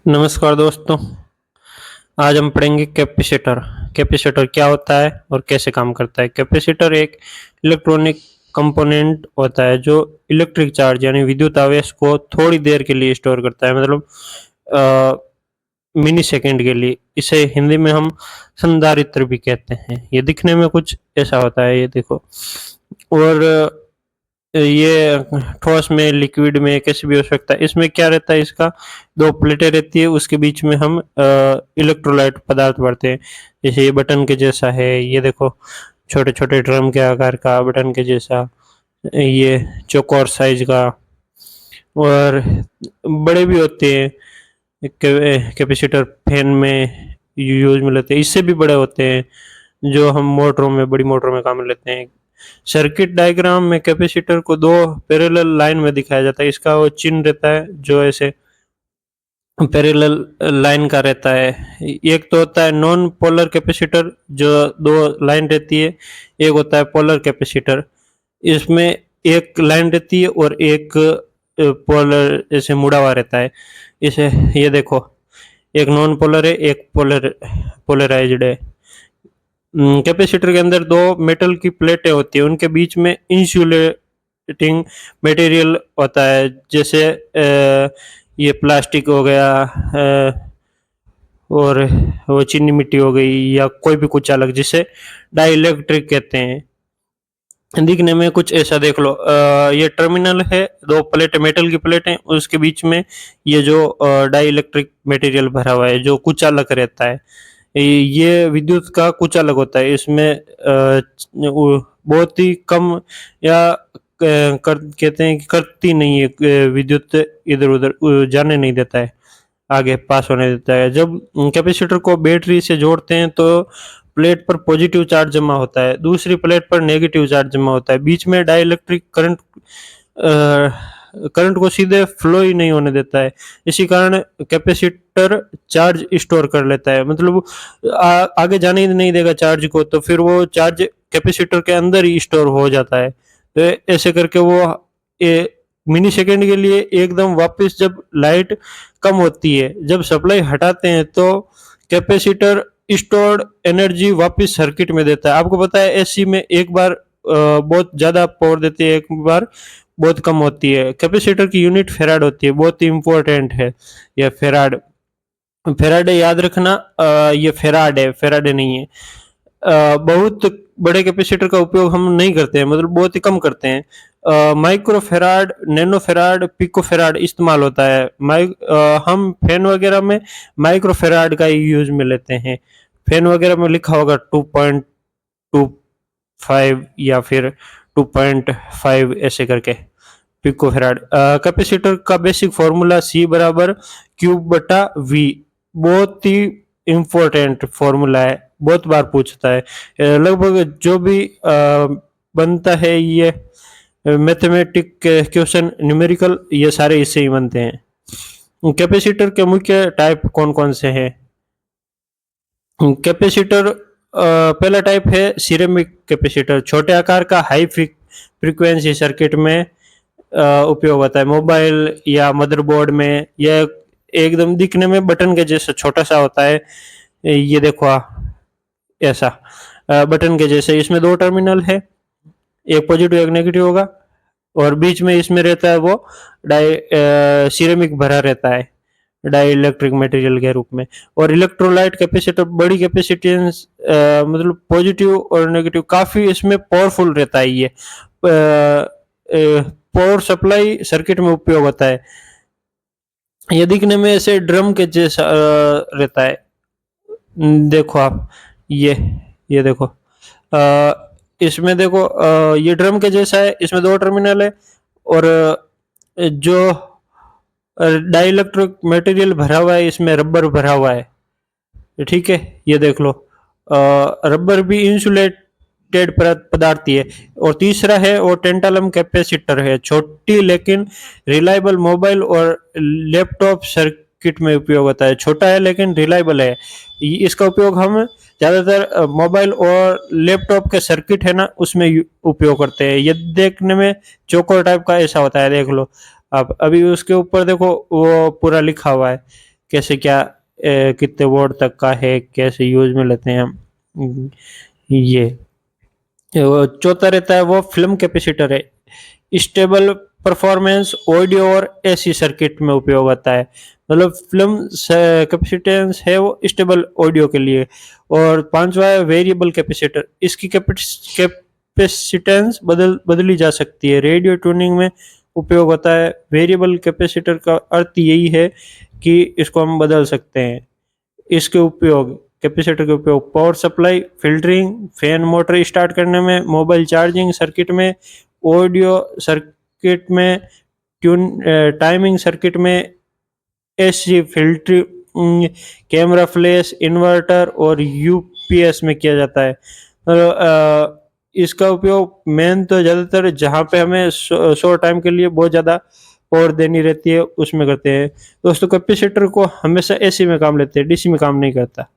नमस्कार दोस्तों। आज हम पढ़ेंगे कैपेसिटर। कैपेसिटर क्या होता है और कैसे काम करता है। कैपेसिटर एक इलेक्ट्रॉनिक कंपोनेंट होता है जो इलेक्ट्रिक चार्ज यानी विद्युत आवेश को थोड़ी देर के लिए स्टोर करता है, मतलब मिनी सेकेंड के लिए। इसे हिंदी में हम संधारित्र भी कहते हैं। ये दिखने में कुछ ऐसा होता है, ये देखो। और ये ठोस में, लिक्विड में, कैसे भी हो सकता है। इसमें क्या रहता है, इसका दो प्लेटें रहती है, उसके बीच में हम इलेक्ट्रोलाइट पदार्थ भरते हैं। जैसे ये बटन के जैसा है, ये देखो, छोटे छोटे ड्रम के आकार का बटन के जैसा, ये चौकोर साइज का। और बड़े भी होते हैं, कैपेसिटर फैन में यूज में लेते हैं। इससे भी बड़े होते हैं जो हम मोटरों में, बड़ी मोटरों में काम में लेते हैं। सर्किट डायग्राम में कैपेसिटर को दो पैरेलल लाइन में दिखाया जाता है। इसका वो चिन्ह रहता है जो ऐसे पैरेलल लाइन का रहता है। एक तो होता है नॉन पोलर कैपेसिटर, जो दो लाइन रहती है। एक होता है पोलर कैपेसिटर, इसमें एक लाइन रहती है और एक पोलर ऐसे मुड़ा हुआ रहता है। इसे ये देखो, एक नॉन पोलर है, एक पोलराइज्ड है। कैपेसिटर के अंदर दो मेटल की प्लेटें होती है, उनके बीच में इंसुलेटिंग मटेरियल होता है। जैसे ये प्लास्टिक हो गया, और वो चीनी मिट्टी हो गई, या कोई भी कुछ अलग, जिसे डाइलेक्ट्रिक कहते हैं। दिखने में कुछ ऐसा देख लो। ये टर्मिनल है, दो प्लेट मेटल की प्लेट है, उसके बीच में ये जो डाइलेक्ट्रिक मटेरियल भरा हुआ है जो कुछ अलग रहता है। ये विद्युत का कुछ अलग होता है। इसमें बहुत ही कम, या कहते हैं कि करती नहीं है, विद्युत इधर उधर जाने नहीं देता है, आगे पास होने देता है। जब कैपेसिटर को बैटरी से जोड़ते हैं तो प्लेट पर पॉजिटिव चार्ज जमा होता है, दूसरी प्लेट पर नेगेटिव चार्ज जमा होता है। बीच में डाइलेक्ट्रिक करंट को सीधे फ्लो ही नहीं होने देता है। इसी कारण कैपेसिटर चार्ज स्टोर कर लेता है, मतलब आगे जाने ही नहीं देगा चार्ज को, तो फिर वो चार्ज कैपेसिटर के अंदर ही स्टोर हो जाता है। तो ऐसे करके वो मिनी सेकेंड के लिए एकदम वापस, जब लाइट कम होती है, जब सप्लाई हटाते हैं, तो कैपेसिटर स्टोर्ड एनर्जी वापस सर्किट में देता है। आपको पता है एसी में एक बार बहुत ज्यादा पावर देती है, एक बार बहुत कम होती है। कैपेसिटर की यूनिट फेराड होती है, बहुत ही इंपॉर्टेंट है ये फेराड। फेराडे याद रखना, ये फेराड है, फेराडे नहीं है। बहुत बड़े कैपेसिटर का उपयोग हम नहीं करते हैं, मतलब बहुत ही कम करते हैं। Micro farad, nano farad, pico farad इस्तेमाल होता है। हम फैन वगैरह में माइक्रो फेराड का यूज में लेते हैं। फैन वगैरह में लिखा होगा 2.25 या फिर 2.5 ऐसे करके, पिको फेराड। कैपेसिटर का बेसिक फॉर्मूला C बराबर क्यूब बटा V, बहुत ही इंपॉर्टेंट फॉर्मूला है, बहुत बार पूछता है। लगभग जो भी बनता है ये मैथमेटिक क्वेश्चन, न्यूमेरिकल, ये सारे इससे ही बनते हैं। कैपेसिटर के मुख्य टाइप कौन कौन से हैं। कैपेसिटर पहला टाइप है सिरेमिक कैपेसिटर, छोटे आकार का, हाई फ्रीक्वेंसी सर्किट में उपयोग होता है। मोबाइल या मदरबोर्ड में यह एकदम दिखने में बटन के जैसा छोटा सा होता है। ये देखो ऐसा बटन के जैसे। इसमें दो टर्मिनल है, एक पॉजिटिव एक नेगेटिव होगा, और बीच में इसमें रहता है वो सिरेमिक भरा रहता है डाई इलेक्ट्रिक मटेरियल के रूप में। और इलेक्ट्रोलाइट कैपेसिटर बड़ी कैपेसिटेंस, मतलब पॉजिटिव और नेगेटिव, काफी इसमें पावरफुल रहता है। ये पावर सप्लाई सर्किट में उपयोग होता है। ये दिखने में ऐसे ड्रम के जैसा रहता है। देखो आप, ये देखो, इसमें देखो, ये ड्रम के जैसा है, इसमें दो टर्मिनल है, और जो डाइलेक्ट्रिक मटेरियल भरा हुआ है, इसमें रबर भरा हुआ है, ठीक है। ये देख लो, रबर भी इंसुलेटेड पदार्थ ही है। और तीसरा है वो टेंटालम कैपेसिटर है, छोटी लेकिन रिलायबल मोबाइल और लैपटॉप सर्किट में उपयोग होता है। छोटा है लेकिन रिलायबल है। इसका उपयोग हम ज़्यादातर मोबाइल और लैपटॉप के सर्किट है ना, उसमें उपयोग करते हैं। ये देखने में चौकोर टाइप का ऐसा होता है, देख लो आप। अभी उसके ऊपर देखो वो पूरा लिखा हुआ है कैसे क्या कितने वोल्ट तक का है, कैसे यूज में लेते हैं हम। ये वो चौथा रहता है वो फिल्म कैपेसिटर है, स्टेबल परफॉर्मेंस ऑडियो और एसी सर्किट में उपयोग होता है। मतलब फिल्म कैपेसिटेंस है वो स्टेबल ऑडियो के लिए। और पांचवा है वेरिएबल कैपेसिटर, इसकी कैपेसिटेंस बदली जा सकती है, रेडियो ट्यूनिंग में उपयोग होता है। वेरिएबल कैपेसिटर का अर्थ यही है कि इसको हम बदल सकते हैं। इसके उपयोग, कैपेसिटर के उपयोग power supply, filtering, fan motor start करने में, मोबाइल चार्जिंग सर्किट में, ऑडियो सर्किट में, ट्यून टाइमिंग सर्किट में, AC filter, camera flash, inverter और यूपीएस में किया जाता है। इसका उपयोग मेन तो ज़्यादातर जहाँ पे हमें शॉर्ट टाइम के लिए बहुत ज़्यादा पावर देनी रहती है उसमें करते हैं। दोस्तों कैपेसिटर को हमेशा एसी में काम लेते हैं, डीसी में काम नहीं करता।